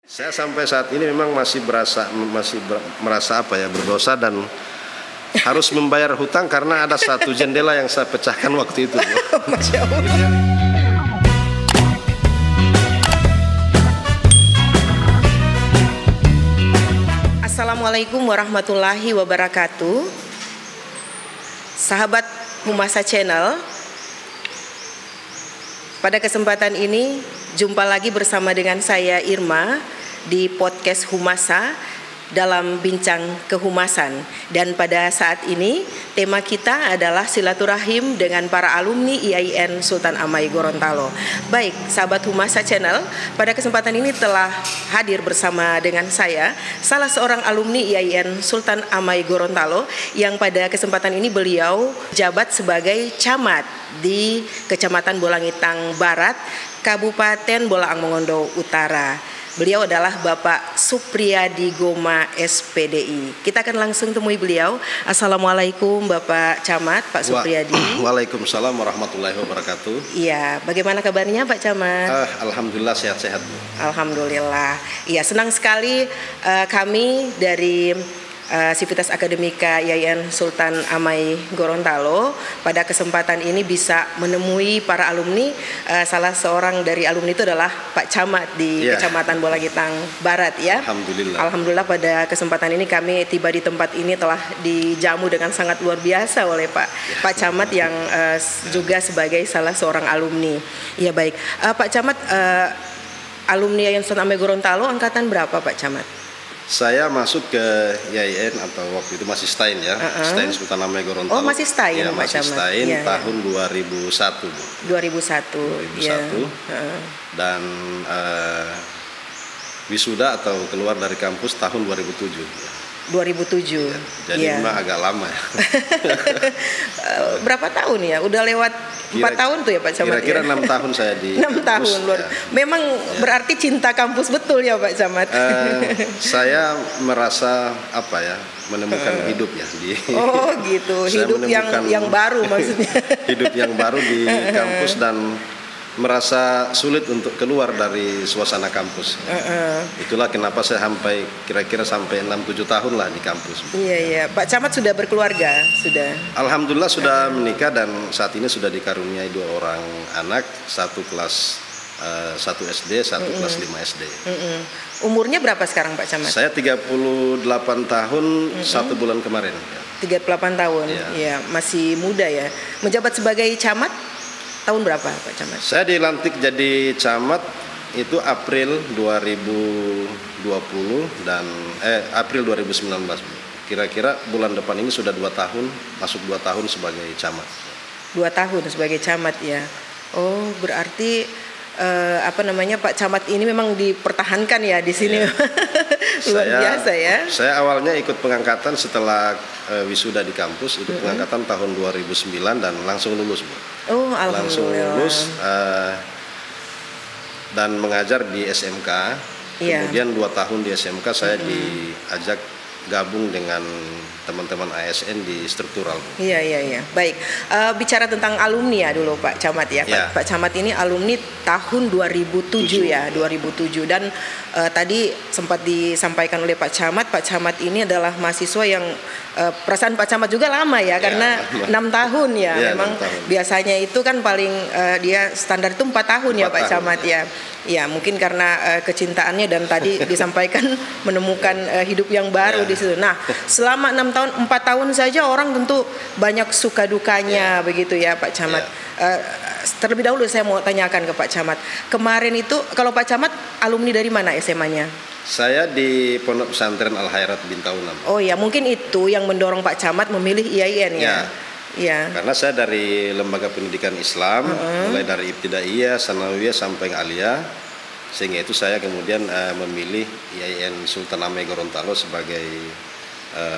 Saya sampai saat ini memang masih merasa berdosa dan harus membayar hutang karena ada satu jendela yang saya pecahkan waktu itu. Masya Allah. Assalamualaikum warahmatullahi wabarakatuh. Sahabat Humasa Channel, pada kesempatan ini jumpa lagi bersama dengan saya Irma di podcast Humasa dalam bincang kehumasan. Dan pada saat ini tema kita adalah silaturahim dengan para alumni IAIN Sultan Amai Gorontalo. Baik, sahabat Humasa Channel, pada kesempatan ini telah hadir bersama dengan saya salah seorang alumni IAIN Sultan Amai Gorontalo yang pada kesempatan ini beliau jabat sebagai camat di Kecamatan Bolangitang Barat, Kabupaten Bolaang Mongondo Utara. Beliau adalah Bapak Supriyadi Goma SPDI. Kita akan langsung temui beliau. Assalamualaikum Bapak Camat, Pak Supriyadi. Waalaikumsalam warahmatullahi wabarakatuh. Iya, bagaimana kabarnya Pak Camat? Alhamdulillah sehat-sehat. Alhamdulillah. Iya, senang sekali kami dari Sivitas Akademika IAIN Sultan Amai Gorontalo pada kesempatan ini bisa menemui para alumni. Salah seorang dari alumni itu adalah Pak Camat di Kecamatan Bolangitang Barat ya. Alhamdulillah pada kesempatan ini kami tiba di tempat ini telah dijamu dengan sangat luar biasa oleh Pak Camat yang juga sebagai salah seorang alumni. Ya baik, Pak Camat, alumni IAIN Sultan Amai Gorontalo angkatan berapa Pak Camat? Saya masuk ke IAIN atau waktu itu masih Stein ya, Stein Sultan Amai Gorontalo. Oh masih Stein ya, Pak masih Camat. Stein Ya, tahun 2001. 2001. Ya. Dan wisuda atau keluar dari kampus tahun 2007. 2007. Ya, jadi memang agak lama ya. Berapa tahun ya? Udah lewat 4 tahun tuh ya Pak Camat. Kira-kira ya? 6 tahun saya di 6 tahun luar. Ya. Memang berarti cinta kampus betul ya Pak Camat. Saya merasa menemukan hidup ya di. Oh gitu, hidup yang baru maksudnya. Hidup yang baru di kampus dan merasa sulit untuk keluar dari suasana kampus. Itulah kenapa saya kira-kira sampai 6-7 tahun lah di kampus. Iya. Pak Camat sudah berkeluarga? Sudah? Alhamdulillah sudah menikah dan saat ini sudah dikaruniai 2 orang anak, satu kelas 1 SD, satu kelas 5 SD. Umurnya berapa sekarang Pak Camat? Saya 38 tahun 1 bulan kemarin. 38 tahun, ya masih muda ya. Menjabat sebagai camat tahun berapa Pak Camat? Saya dilantik jadi camat itu April 2020 dan April 2019. Kira-kira bulan depan ini sudah 2 tahun, masuk 2 tahun sebagai camat. 2 tahun sebagai camat ya. Oh, berarti Pak Camat ini memang dipertahankan ya di sini. Luar biasa ya. Saya awalnya ikut pengangkatan setelah wisuda di kampus, itu pengangkatan tahun 2009 dan langsung lulus, Bu. Oh, alhamdulillah. Langsung lulus dan mengajar di SMK. Kemudian 2 tahun di SMK saya diajak gabung dengan teman-teman ASN di struktural. Iya. Baik, bicara tentang alumni ya dulu Pak Camat ya. Pak Camat ini alumni tahun 2007 ya, 2007 dan tadi sempat disampaikan oleh Pak Camat ini adalah mahasiswa yang perasaan Pak Camat juga lama ya, karena 6 tahun ya. Memang 6 tahun. Biasanya itu kan paling dia standar itu 4 tahun ya Pak Camat ya. Ya mungkin karena kecintaannya dan tadi disampaikan menemukan hidup yang baru di situ. Nah, selama 6 tahun, 4 tahun saja orang tentu banyak suka dukanya begitu ya Pak Camat. Terlebih dahulu saya mau tanyakan ke Pak Camat. Kemarin itu kalau Pak Camat alumni dari mana SMA-nya? Saya di Pondok Pesantren Al Khairat Bintaunan. Oh ya, mungkin itu yang mendorong Pak Camat memilih IAIN ya. Ya. Karena saya dari lembaga pendidikan Islam, mulai dari Ibtidaiyah, Sanawiyah sampai Aliyah, sehingga itu saya kemudian memilih IAIN Sultan Amai Gorontalo sebagai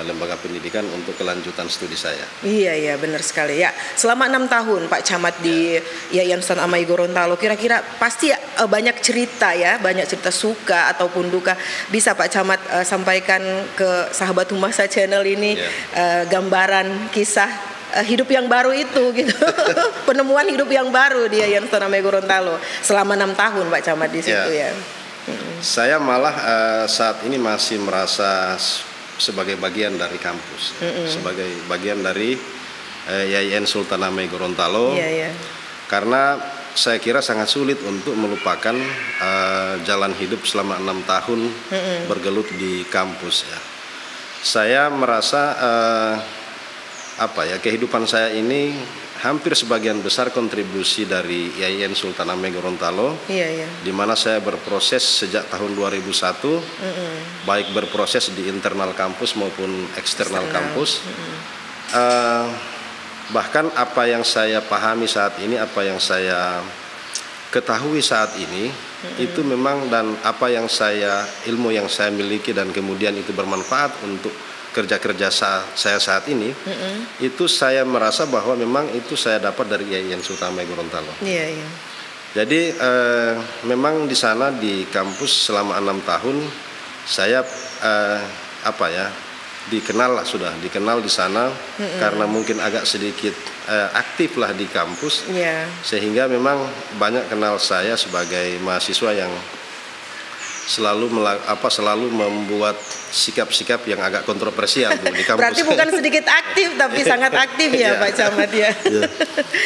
lembaga pendidikan untuk kelanjutan studi saya. Iya, benar sekali ya. Selama 6 tahun Pak Camat di IAIN Sultan Amai Gorontalo, kira-kira pasti banyak cerita ya, banyak cerita suka ataupun duka. Bisa Pak Camat sampaikan ke sahabat Humasa Channel ini gambaran kisah hidup yang baru itu gitu. Penemuan hidup yang baru di IAIN Sultan Amai Gorontalo selama 6 tahun Pak Camat di situ ya. Saya malah saat ini masih merasa sebagai bagian dari kampus, sebagai bagian dari YIN Sultan Hamengkubuwono Gorontalo. Karena saya kira sangat sulit untuk melupakan jalan hidup selama 6 tahun bergelut di kampus ya. Saya merasa kehidupan saya ini hampir sebagian besar kontribusi dari YIN Sultan Hamengkubuwono Gorontalo, di mana saya berproses sejak tahun 2001, baik berproses di internal kampus maupun eksternal kampus. Bahkan apa yang saya pahami saat ini, apa yang saya ketahui saat ini, itu memang, dan apa yang ilmu yang saya miliki dan kemudian itu bermanfaat untuk kerja-kerja saya saat ini, itu saya merasa bahwa memang itu saya dapat dari YIN Sultan Hamengkubuwono Gorontalo. Jadi memang di sana di kampus selama 6 tahun saya dikenal di sana karena mungkin agak sedikit aktif lah di kampus, sehingga memang banyak kenal saya sebagai mahasiswa yang selalu membuat sikap-sikap yang agak kontroversial di kampus. Berarti bukan sedikit aktif tapi sangat aktif ya Pak Camat ya.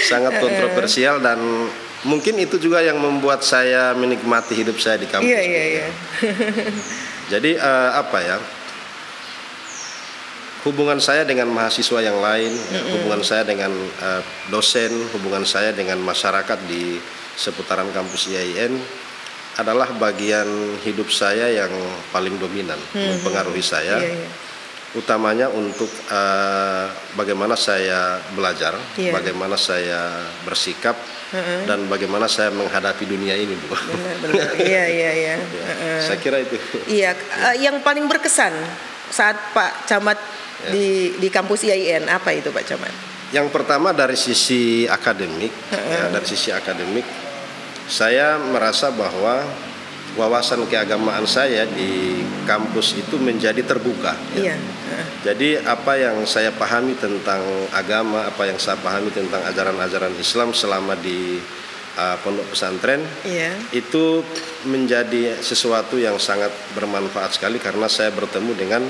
Sangat kontroversial, dan mungkin itu juga yang membuat saya menikmati hidup saya di kampus. Jadi hubungan saya dengan mahasiswa yang lain, hubungan saya dengan dosen, hubungan saya dengan masyarakat di seputaran kampus YIN adalah bagian hidup saya yang paling dominan, mempengaruhi saya, utamanya untuk bagaimana saya belajar, bagaimana saya bersikap, dan bagaimana saya menghadapi dunia ini, Bu. Benar. Saya kira itu. Yang paling berkesan saat Pak Camat di kampus YIN, apa itu Pak Camat? Yang pertama dari sisi akademik, dari sisi akademik, saya merasa bahwa wawasan keagamaan saya di kampus itu menjadi terbuka. Jadi apa yang saya pahami tentang agama, apa yang saya pahami tentang ajaran-ajaran Islam selama di pondok pesantren, itu menjadi sesuatu yang sangat bermanfaat sekali, karena saya bertemu dengan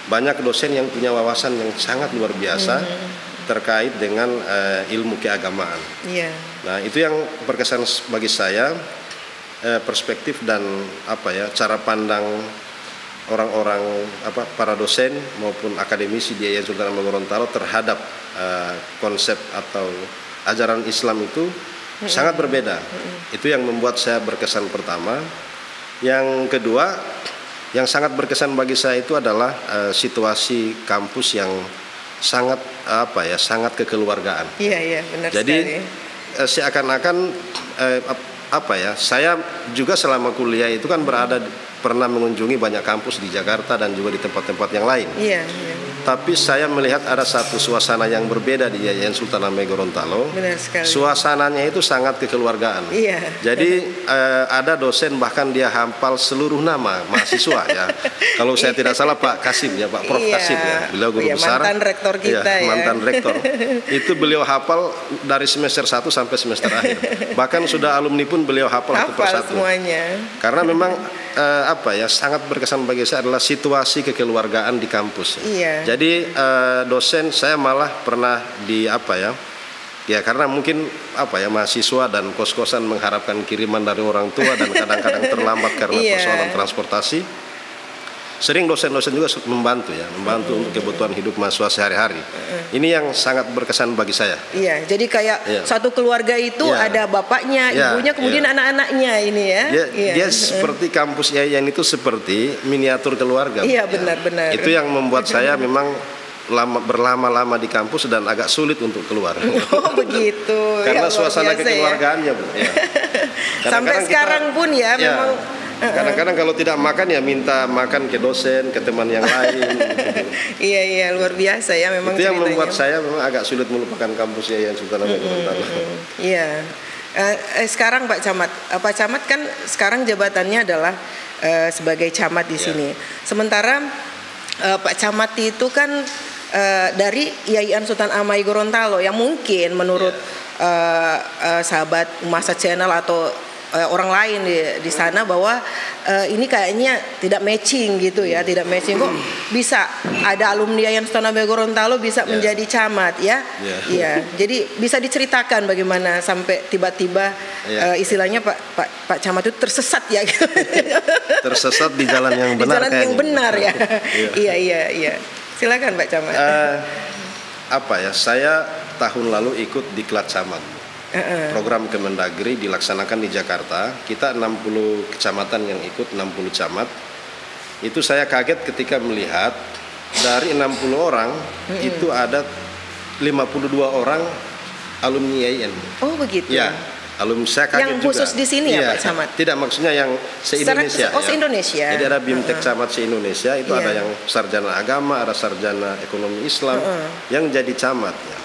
banyak dosen yang punya wawasan yang sangat luar biasa terkait dengan ilmu keagamaan. Nah, itu yang berkesan bagi saya, perspektif dan cara pandang orang-orang para dosen maupun akademisi di YIN Sultan Hamengkubuwono Gorontalo terhadap konsep atau ajaran Islam itu sangat berbeda. Itu yang membuat saya berkesan pertama. Yang kedua, yang sangat berkesan bagi saya itu adalah situasi kampus yang sangat sangat kekeluargaan. Benar. Jadi seakan-akan saya juga selama kuliah itu kan pernah mengunjungi banyak kampus di Jakarta dan juga di tempat-tempat yang lain. Tapi saya melihat ada satu suasana yang berbeda di YIN Sultan Hamengkubuwono Gorontalo. Benar sekali. Suasananya itu sangat kekeluargaan. Jadi ada dosen bahkan dia hafal seluruh nama mahasiswa ya. Kalau saya tidak salah Pak Kasim ya, Pak Prof Kasim ya. Beliau guru besar. Mantan rektor kita ya. Mantan rektor. Itu beliau hafal dari semester 1 sampai semester akhir. Bahkan sudah alumni pun beliau hafal satu persatu. Semuanya. Karena memang sangat berkesan bagi saya adalah situasi kekeluargaan di kampus. Jadi dosen saya malah pernah karena mungkin mahasiswa dan kos-kosan mengharapkan kiriman dari orang tua dan kadang-kadang terlambat karena persoalan transportasi. Sering dosen-dosen juga membantu untuk kebutuhan hidup mahasiswa sehari-hari. Ini yang sangat berkesan bagi saya. Jadi kayak satu keluarga itu ada bapaknya, ibunya, kemudian anak-anaknya ini ya. Dia seperti kampus YIN itu seperti miniatur keluarga. Benar-benar. Itu yang membuat saya memang berlama-lama di kampus dan agak sulit untuk keluar. Begitu. Karena suasana kekeluargaannya, Bu. Sampai sekarang pun memang. Kadang-kadang kalau tidak makan minta makan ke dosen, ke teman yang lain. Luar biasa ya memang. Itu yang membuat saya memang agak sulit melupakan kampus YIN Sultan Hamengkubuwono Gorontalo. Sekarang Pak Camat kan sekarang jabatannya adalah sebagai camat di sini. Sementara Pak Camat itu kan dari YIN Sultan Hamengkubuwono Gorontalo yang mungkin menurut sahabat Humasa Channel atau orang lain di sana bahwa ini kayaknya tidak matching gitu ya, tidak matching kok bisa ada alumni Yayan Sultan Gorontalo bisa menjadi camat ya. Iya. Jadi bisa diceritakan bagaimana sampai tiba-tiba istilahnya Pak Camat itu tersesat ya. Tersesat di jalan yang benar. Di jalan yang benar ya. Iya. Silakan Pak Camat. Saya tahun lalu ikut Diklat Camat. Program Kemendagri dilaksanakan di Jakarta. Kita 60 kecamatan yang ikut, 60 camat. Itu saya kaget ketika melihat dari 60 orang itu ada 52 orang alumni YAIN. Oh begitu. Ya, alumni saya kaget yang khusus juga. Di sini ya Pak Camat? Tidak, maksudnya yang se-Indonesia. Se-Indonesia. Jadi ada BIMTEK Camat se-Indonesia, itu ada yang sarjana agama, ada sarjana ekonomi Islam yang jadi camat ya.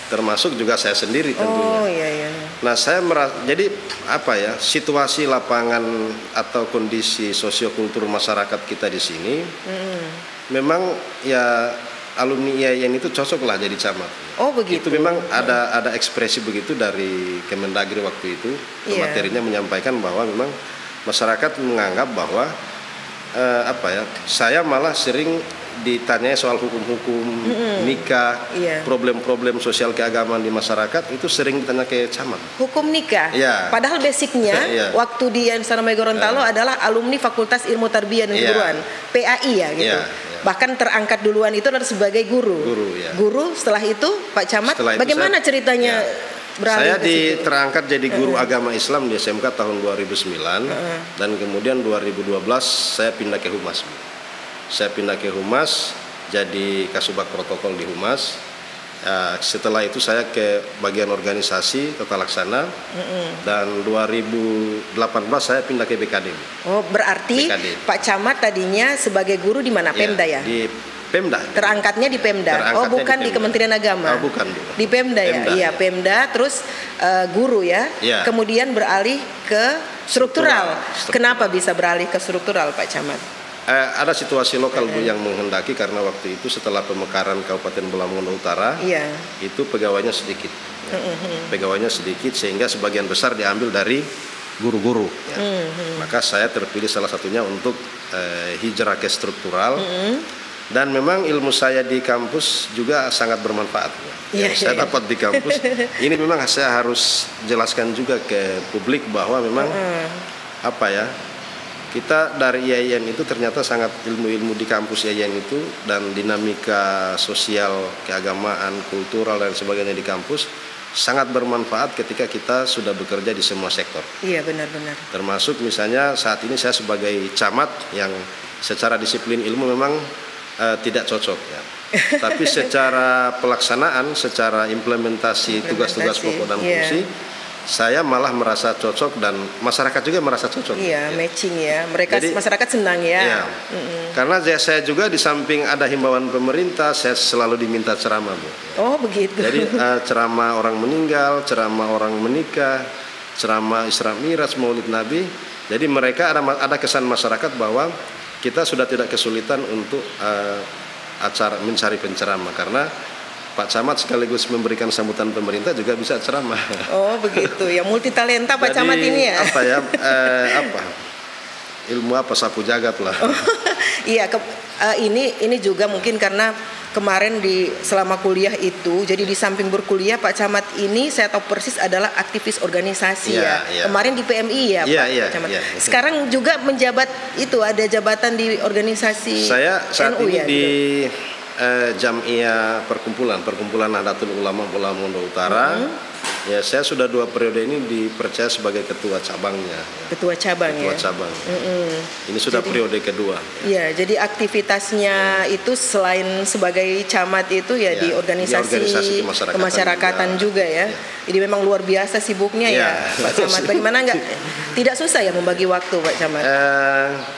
Termasuk juga saya sendiri tentunya. Oh iya. Nah saya jadi situasi lapangan atau kondisi sosiokultur masyarakat kita di sini, memang ya alumni IAIN itu cocok lah jadi camat. Oh begitu. Itu memang ada ekspresi begitu dari Kemendagri waktu itu. Materinya menyampaikan bahwa memang masyarakat menganggap bahwa saya malah sering ditanya soal hukum-hukum nikah, problem-problem sosial keagamaan di masyarakat itu sering ditanya ke camat. Hukum nikah. Padahal basicnya waktu di Yayan Sultan Gorontalo adalah alumni Fakultas Ilmu Tarbiyah dan Keguruan, PAI ya gitu. Bahkan terangkat duluan itu adalah sebagai guru. Guru setelah itu Pak Camat, bagaimana ceritanya? Saya terangkat jadi guru agama Islam di SMK tahun 2009 dan kemudian 2012 saya pindah ke Humas. Saya pindah ke Humas, jadi Kasubag Protokol di Humas. Setelah itu saya ke bagian organisasi tata laksana dan 2018 saya pindah ke BKD. Oh berarti BKD. Pak Camat tadinya sebagai guru di mana? Pemda ya? Di Pemda. Terangkatnya di Pemda. Oh bukan di Kementerian Agama. Oh, bukan. Di Pemda ya? Iya Pemda. Terus guru ya. Kemudian beralih ke struktural. Kenapa bisa beralih ke struktural Pak Camat? Ada situasi lokal Bu yang menghendaki karena waktu itu setelah pemekaran Kabupaten Bolamongondo Utara itu pegawainya sedikit. Pegawainya sedikit sehingga sebagian besar diambil dari guru-guru. Maka saya terpilih salah satunya untuk hijrah ke struktural. Dan memang ilmu saya di kampus juga sangat bermanfaat. Saya dapat di kampus. Ini memang saya harus jelaskan juga ke publik bahwa memang kita dari IAIN itu ternyata sangat ilmu-ilmu di kampus IAIN itu dan dinamika sosial, keagamaan, kultural dan sebagainya di kampus sangat bermanfaat ketika kita sudah bekerja di semua sektor. Iya benar-benar. Termasuk misalnya saat ini saya sebagai camat yang secara disiplin ilmu memang tidak cocok ya. Tapi secara pelaksanaan, secara implementasi tugas-tugas pokok dan fungsi saya malah merasa cocok dan masyarakat juga merasa cocok. Iya, matching ya. Jadi, masyarakat senang ya. Karena saya juga di samping ada himbauan pemerintah, saya selalu diminta ceramah, Bu. Oh, begitu. Jadi ceramah orang meninggal, ceramah orang menikah, ceramah Isra Mi'raj, Maulid Nabi. Jadi mereka ada kesan masyarakat bahwa kita sudah tidak kesulitan untuk mencari penceramah karena Pak Camat sekaligus memberikan sambutan pemerintah juga bisa ceramah. Oh begitu ya, multi talenta Pak Camat ini ya. Ilmu sapu jagat lah. Iya, ini juga mungkin karena kemarin selama kuliah itu, jadi di samping berkuliah Pak Camat ini saya tahu persis adalah aktivis organisasi Kemarin di PMI ya Pak Camat. Sekarang juga menjabat itu ada jabatan di organisasi. Saya saat NU ini di Jam'iyah Perkumpulan Nahdlatul Ulama Bolamongondo Utara. Ya, saya sudah 2 periode ini dipercaya sebagai ketua cabangnya. Ketua cabang. Ini sudah periode kedua. Iya, jadi aktivitasnya itu selain sebagai camat itu di organisasi kemasyarakatan juga ya. Jadi memang luar biasa sibuknya ya Pak Camat. Bagaimana tidak susah ya membagi waktu Pak Camat?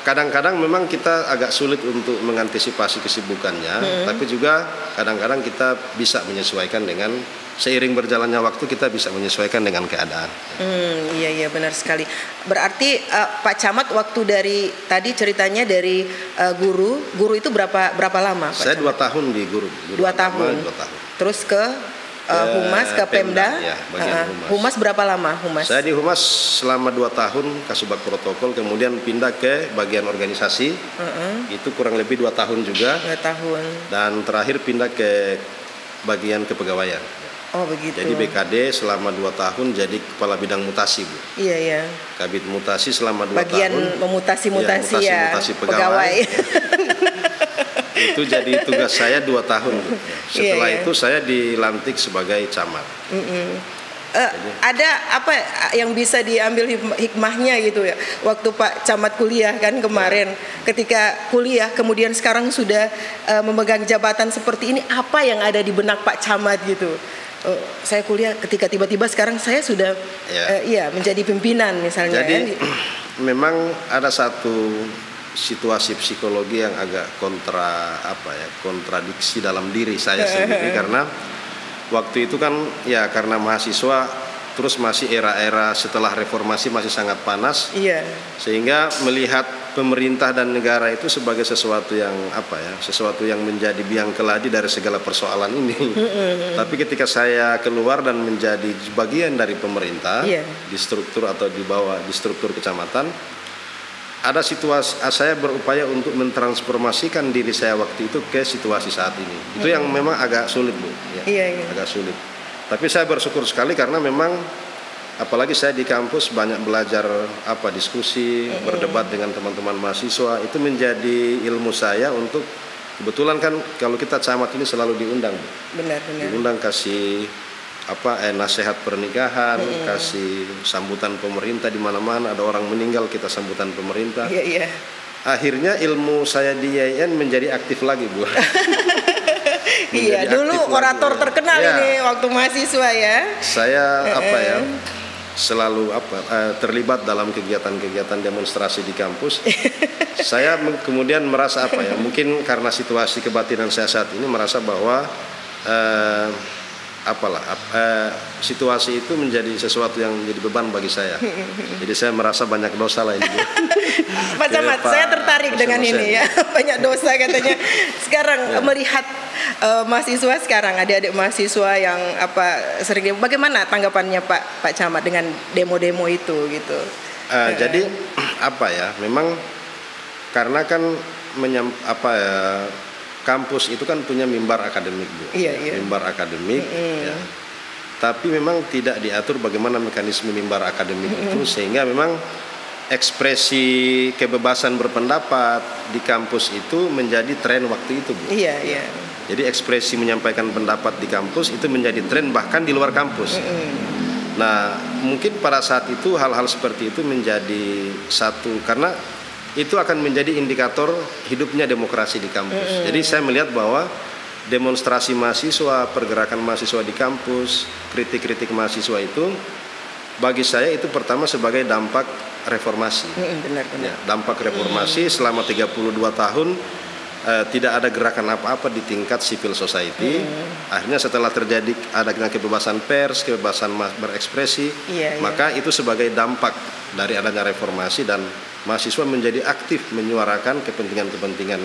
Kadang-kadang memang kita agak sulit untuk mengantisipasi kesibukannya, tapi juga kadang-kadang kita bisa menyesuaikan dengan seiring berjalannya waktu kita bisa menyesuaikan dengan keadaan. Iya benar sekali. Berarti Pak Camat waktu tadi ceritanya dari guru itu berapa lama Pak? Saya 2 tahun di guru. 2 tahun. Terus ke Humas ke Pemda. Ya, bagian Humas. Humas berapa lama Humas? Saya di Humas selama 2 tahun, Kasubag Protokol, kemudian pindah ke bagian organisasi. Itu kurang lebih 2 tahun juga. 2 tahun. Dan terakhir pindah ke bagian kepegawaian. Oh begitu. Jadi BKD selama 2 tahun jadi kepala bidang mutasi, Bu. Iya, iya. Kabid mutasi selama 2 tahun. Bagian memutasi-mutasi ya, mutasi pegawai. Itu jadi tugas saya 2 tahun, Bu. Setelah itu saya dilantik sebagai camat. Ada apa yang bisa diambil hikmahnya gitu ya? Waktu Pak Camat kuliah kan kemarin, ketika kuliah kemudian sekarang sudah memegang jabatan seperti ini, apa yang ada di benak Pak Camat gitu? Saya kuliah ketika tiba-tiba sekarang saya sudah menjadi pimpinan misalnya. Jadi memang ada satu situasi psikologi yang agak kontradiksi dalam diri saya sendiri karena waktu itu kan ya karena mahasiswa terus masih era-era setelah reformasi masih sangat panas. Iya. Sehingga melihat pemerintah dan negara itu sebagai sesuatu yang sesuatu yang menjadi biang keladi dari segala persoalan ini. Tapi ketika saya keluar dan menjadi bagian dari pemerintah di struktur atau di bawah di struktur kecamatan, ada situasi saya berupaya untuk mentransformasikan diri saya waktu itu ke situasi saat ini. Itu yang memang agak sulit, Bu. Agak sulit. Tapi saya bersyukur sekali karena memang apalagi saya di kampus banyak belajar diskusi, berdebat dengan teman-teman mahasiswa, itu menjadi ilmu saya untuk kebetulan kan kalau kita camat ini selalu diundang, Bu. Benar. Diundang kasih nasihat pernikahan, kasih sambutan pemerintah di mana-mana, ada orang meninggal kita sambutan pemerintah. Iya. Akhirnya ilmu saya di IAIN menjadi aktif lagi, Bu. Iya, dulu orator terkenal ini waktu mahasiswa ya. Saya selalu terlibat dalam kegiatan-kegiatan demonstrasi di kampus. Saya kemudian merasa mungkin karena situasi kebatinan saya saat ini merasa bahwa situasi itu menjadi sesuatu yang menjadi beban bagi saya. Jadi saya merasa banyak dosa lah ini. Pak Camat, saya tertarik dengan ini ya. Banyak dosa katanya. Sekarang melihat mahasiswa sekarang, adik-adik mahasiswa yang sering, bagaimana tanggapannya Pak Camat dengan demo-demo itu gitu? Jadi memang karena kan kampus itu kan punya mimbar akademik, Bu. Mimbar akademik, ya. Tapi memang tidak diatur bagaimana mekanisme mimbar akademik itu, sehingga memang ekspresi kebebasan berpendapat di kampus itu menjadi tren waktu itu, Bu. Jadi ekspresi menyampaikan pendapat di kampus itu menjadi tren bahkan di luar kampus. Nah, mungkin pada saat itu hal-hal seperti itu menjadi satu karena itu akan menjadi indikator hidupnya demokrasi di kampus. Jadi saya melihat bahwa demonstrasi mahasiswa, pergerakan mahasiswa di kampus, kritik-kritik mahasiswa itu bagi saya itu pertama sebagai dampak reformasi. Benar. Ya, dampak reformasi selama 32 tahun tidak ada gerakan apa-apa di tingkat civil society. Akhirnya setelah terjadi adanya kebebasan pers, kebebasan berekspresi, maka itu sebagai dampak dari adanya reformasi dan mahasiswa menjadi aktif menyuarakan kepentingan-kepentingan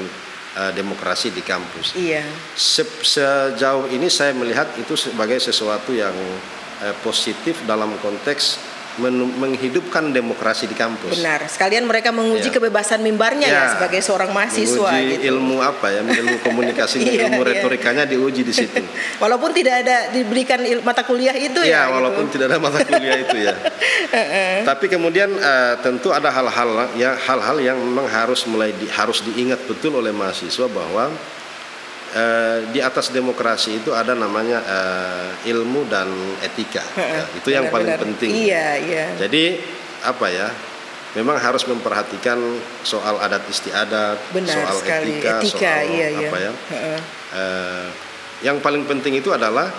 demokrasi di kampus. Sejauh ini saya melihat itu sebagai sesuatu yang positif dalam konteks menghidupkan demokrasi di kampus. Benar. Sekalian mereka menguji kebebasan mimbarnya ya sebagai seorang mahasiswa. Menguji ilmu ilmu komunikasi, ilmu retorikanya diuji di situ. Walaupun tidak ada diberikan mata kuliah itu ya. Walaupun tidak ada mata kuliah itu ya. Tapi kemudian tentu ada hal-hal yang memang harus diingat betul oleh mahasiswa bahwa di atas demokrasi itu ada namanya ilmu dan etika. Itu yang paling penting. Jadi memang harus memperhatikan soal adat istiadat, soal etika, soal yang paling penting itu adalah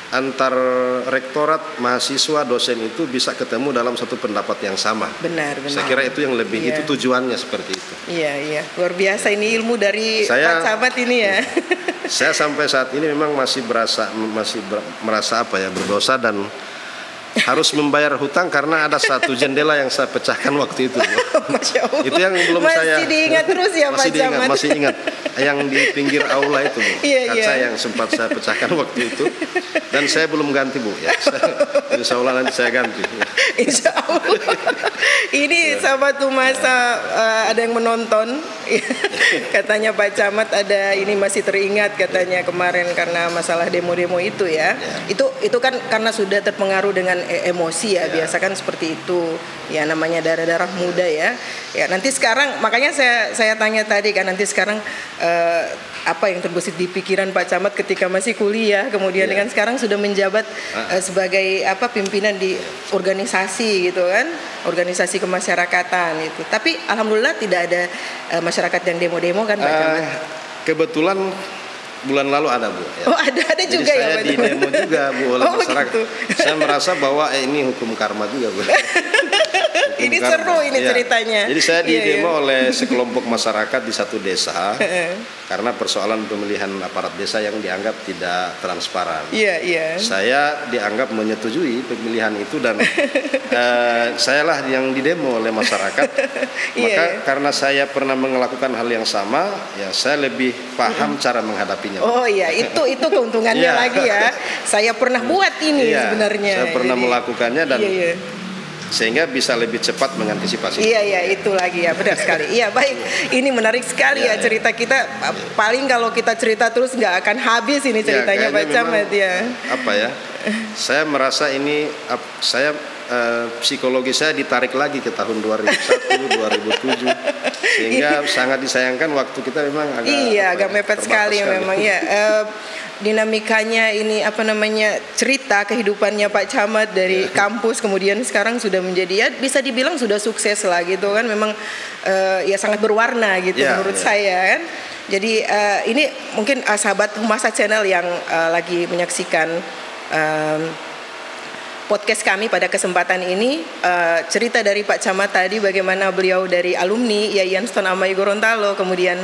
antar rektorat, mahasiswa, dosen itu bisa ketemu dalam satu pendapat yang sama. Benar. Saya kira itu yang lebih itu tujuannya seperti itu. Iya. Luar biasa ini ilmu dari Pak Camat ini ya. Saya sampai saat ini memang masih merasa berdosa dan harus membayar hutang karena ada satu jendela yang saya pecahkan waktu itu. Masya Allah. Itu yang belum masih diingat terus ya Pak Camat. Masih ingat. yang di pinggir aula itu, Bu. Iya, Kaca iya. yang sempat saya pecahkan waktu itu. Dan saya belum ganti, Bu. Ya, insya Allah nanti saya ganti. Insya Allah. Ini sahabat Humasa, ada yang menonton. Katanya Pak Camat ada ini masih teringat katanya kemarin karena masalah demo-demo itu ya. Itu kan karena sudah terpengaruh dengan emosi ya. Biasa kan seperti itu. Ya namanya darah-darah muda ya. Ya nanti sekarang makanya saya tanya tadi kan nanti sekarang apa yang terbesit di pikiran Pak Camat ketika masih kuliah, kemudian dengan sekarang sudah menjabat sebagai pimpinan di organisasi gitu kan, organisasi kemasyarakatan itu. Tapi alhamdulillah tidak ada masyarakat yang demo-demo kan Pak Camat. Kebetulan bulan lalu ada, Bu. Ya. Oh ada Jadi juga ya Pak Camat. Saya di demo juga, Bu, oleh masyarakat. Gitu. Saya merasa bahwa ini hukum karma juga, Bu. Ini seru ini ceritanya. Jadi saya di demo oleh sekelompok masyarakat di satu desa karena persoalan pemilihan aparat desa yang dianggap tidak transparan. Saya dianggap menyetujui pemilihan itu dan sayalah yang didemo oleh masyarakat. Maka karena saya pernah melakukan hal yang sama, ya saya lebih paham cara menghadapinya. Oh iya, itu keuntungannya lagi ya. Saya pernah buat ini sebenarnya. Saya pernah melakukannya dan sehingga bisa lebih cepat mengantisipasi. Iya itu lagi ya, benar sekali. Iya baik, ini menarik sekali ya cerita kita. Paling kalau kita cerita terus nggak akan habis ini ceritanya Pak Camat ya. Apa ya? Saya merasa ini psikologi saya ditarik lagi ke tahun 2001, 2007 sehingga sangat disayangkan waktu kita memang agak mepet sekali memang ya. Dinamikanya ini cerita kehidupannya Pak Camat dari kampus kemudian sekarang sudah menjadi ya bisa dibilang sudah sukses lah gitu kan, memang ya sangat berwarna gitu menurut saya kan. Jadi ini mungkin sahabat Humasa Channel yang lagi menyaksikan podcast kami pada kesempatan ini, cerita dari Pak Camat tadi bagaimana beliau dari alumni Yayan Sultan Amai Gorontalo kemudian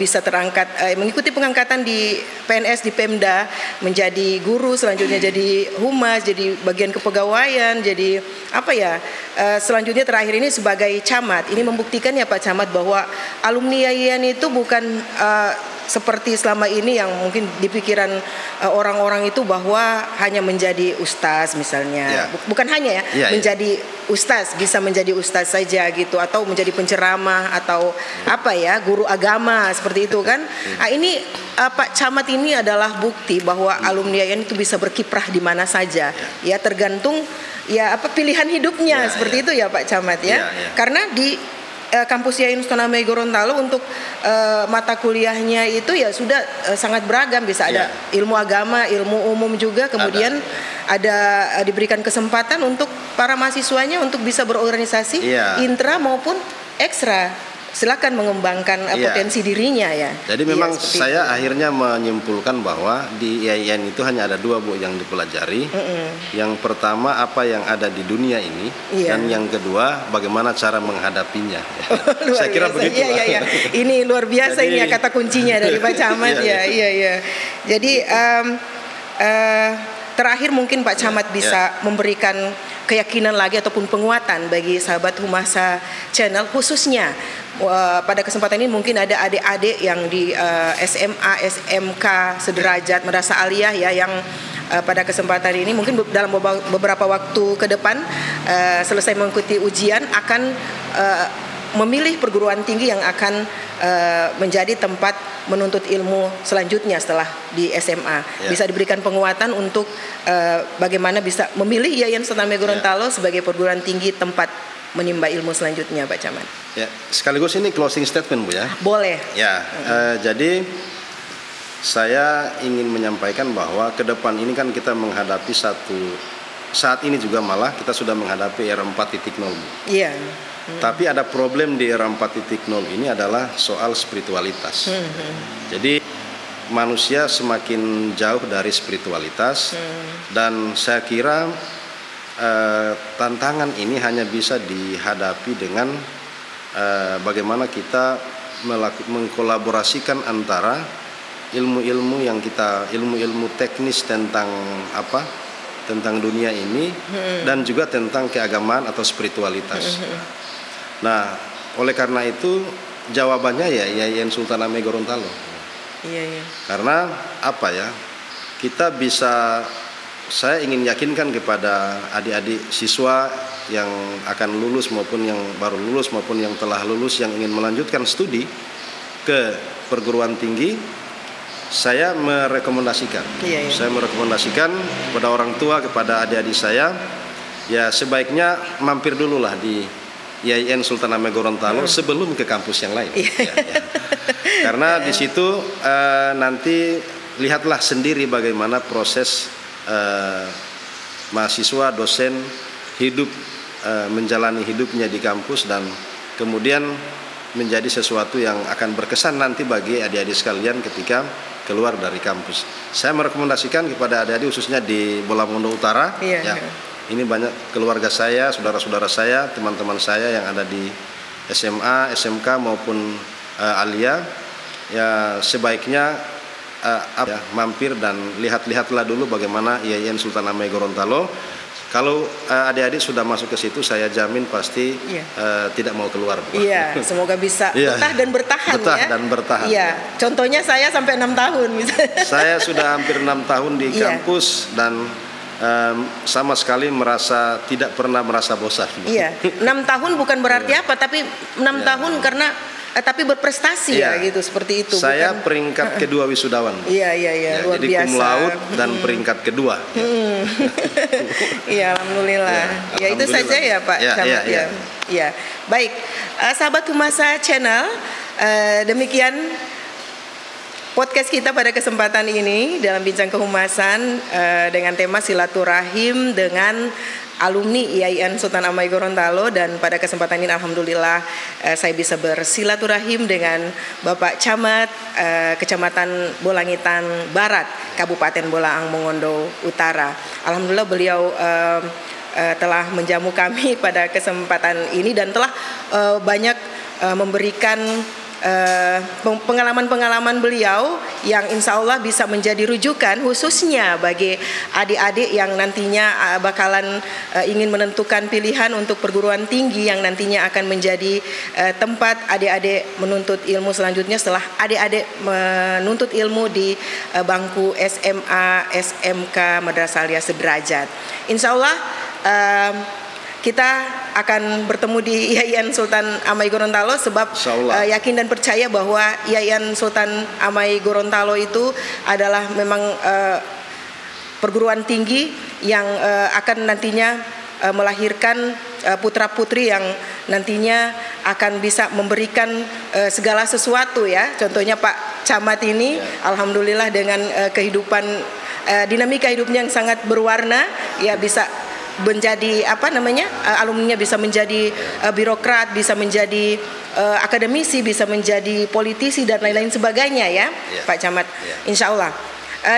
bisa terangkat mengikuti pengangkatan di PNS di Pemda, menjadi guru, selanjutnya jadi humas, jadi bagian kepegawaian, jadi selanjutnya terakhir ini sebagai camat. Ini membuktikan ya Pak Camat bahwa alumni Yayan itu bukan seperti selama ini yang mungkin di pikiran orang-orang itu bahwa hanya menjadi ustaz misalnya, bukan hanya menjadi ustaz, bisa menjadi ustaz saja gitu, atau menjadi penceramah atau guru agama seperti itu kan. Ini Pak Camat ini adalah bukti bahwa alumni Yayan itu bisa berkiprah di mana saja, ya tergantung pilihan hidupnya seperti itu ya Pak Camat ya. Karena di kampus Yayan Sultan Amai Gorontalo untuk mata kuliahnya itu ya sudah sangat beragam, bisa ada ilmu agama, ilmu umum juga, kemudian ada diberikan kesempatan untuk para mahasiswanya untuk bisa berorganisasi intra maupun ekstra. Silakan mengembangkan potensi dirinya ya. Jadi memang saya akhirnya menyimpulkan bahwa di Yayan itu hanya ada dua, Bu, yang dipelajari. Yang pertama apa yang ada di dunia ini, dan yang kedua bagaimana cara menghadapinya. Saya kira begitu. Ini luar biasa. Jadi, ini kata kuncinya dari Pak Camat Jadi terakhir mungkin Pak Camat bisa memberikan keyakinan lagi ataupun penguatan bagi sahabat Humasa Channel, khususnya pada kesempatan ini mungkin ada adik-adik yang di SMA, SMK sederajat Madrasah Aliyah ya, yang pada kesempatan ini mungkin dalam beberapa waktu ke depan selesai mengikuti ujian akan memilih perguruan tinggi yang akan menjadi tempat menuntut ilmu selanjutnya setelah di SMA. Bisa diberikan penguatan untuk bagaimana bisa memilih Yayan Sultan Amai Gorontalo sebagai perguruan tinggi tempat menimba ilmu selanjutnya, Pak Camat. Sekaligus ini closing statement, Bu ya. Boleh. Jadi saya ingin menyampaikan bahwa ke depan ini kan kita menghadapi saat ini juga malah kita sudah menghadapi era 4.0, Bu. Tapi ada problem di era 4.0 ini adalah soal spiritualitas. Jadi manusia semakin jauh dari spiritualitas, dan saya kira tantangan ini hanya bisa dihadapi dengan bagaimana kita mengkolaborasikan antara ilmu-ilmu yang ilmu-ilmu teknis tentang dunia ini dan juga tentang keagamaan atau spiritualitas. Nah, oleh karena itu jawabannya Yayan Sultan Amai Gorontalo. Iya. Karena apa ya? Kita bisa, saya ingin yakinkan kepada adik-adik siswa yang akan lulus maupun yang baru lulus maupun yang telah lulus yang ingin melanjutkan studi ke perguruan tinggi, saya merekomendasikan. Saya merekomendasikan kepada orang tua, kepada adik-adik saya, ya sebaiknya mampir dululah di IAIN Sultan Hamengkubuwono Gorontalo sebelum ke kampus yang lain. Karena di situ nanti lihatlah sendiri bagaimana proses mahasiswa, dosen hidup, menjalani hidupnya di kampus, dan kemudian menjadi sesuatu yang akan berkesan nanti bagi adik-adik sekalian ketika keluar dari kampus. Saya merekomendasikan kepada adik-adik khususnya di Bolamongondo Utara, ini banyak keluarga saya, saudara-saudara saya, teman-teman saya yang ada di SMA, SMK maupun Alia, ya sebaiknya mampir dan lihatlah dulu bagaimana IAIN Sultan Hamengkubuwono Gorontalo. Kalau adik-adik sudah masuk ke situ, saya jamin pasti tidak mau keluar. Iya, semoga bisa betah dan bertahan. Iya, contohnya saya sampai 6 tahun. Saya sudah hampir 6 tahun di kampus dan sama sekali tidak pernah merasa bosan. Iya, 6 tahun bukan berarti apa, tapi 6 tahun karena tapi berprestasi gitu, seperti itu. Saya bukan peringkat kedua wisudawan. Iya, luar jadi biasa. Cum laude dan peringkat kedua. Iya, alhamdulillah. Ya itu saja ya Pak Camat. Ya. Baik, sahabat Humasa Channel, demikian podcast kita pada kesempatan ini dalam bincang kehumasan dengan tema silaturahim dengan alumni IAIN Sultan Hamengkubuwono Gorontalo, dan pada kesempatan ini alhamdulillah saya bisa bersilaturahim dengan Bapak Camat Kecamatan Bolangitan Barat, Kabupaten Bolaang Mongondo Utara. Alhamdulillah beliau telah menjamu kami pada kesempatan ini dan telah banyak memberikan pengalaman-pengalaman beliau yang insya Allah bisa menjadi rujukan khususnya bagi adik-adik yang nantinya bakalan ingin menentukan pilihan untuk perguruan tinggi yang nantinya akan menjadi tempat adik-adik menuntut ilmu selanjutnya setelah adik-adik menuntut ilmu di bangku SMA, SMK, Madrasah Aliyah Sederajat. Insya Allah kita akan bertemu di IAIN Sultan Hamengkubuwono Gorontalo sebab yakin dan percaya bahwa IAIN Sultan Hamengkubuwono Gorontalo itu adalah memang perguruan tinggi yang akan nantinya melahirkan putra-putri yang nantinya akan bisa memberikan segala sesuatu ya. Contohnya Pak Camat ini alhamdulillah dengan kehidupan dinamika hidupnya yang sangat berwarna, ya bisa menjadi alumninya bisa menjadi birokrat, bisa menjadi akademisi, bisa menjadi politisi dan lain-lain sebagainya ya, Pak Camat. Insya Allah.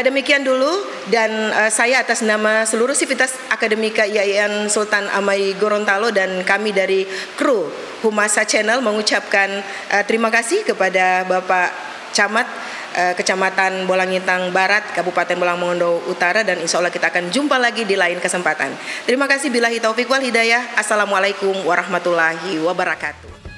Demikian dulu, dan saya atas nama seluruh sivitas akademika IAIN Sultan Hamengkubuwono Gorontalo dan kami dari kru Humasa Channel mengucapkan terima kasih kepada Bapak Camat Kecamatan Bolangitan Barat, Kabupaten Bolaang Mongondo Utara, dan insya Allah kita akan jumpa lagi di lain kesempatan. Terima kasih, billahi taufik wal hidayah. Assalamualaikum warahmatullahi wabarakatuh.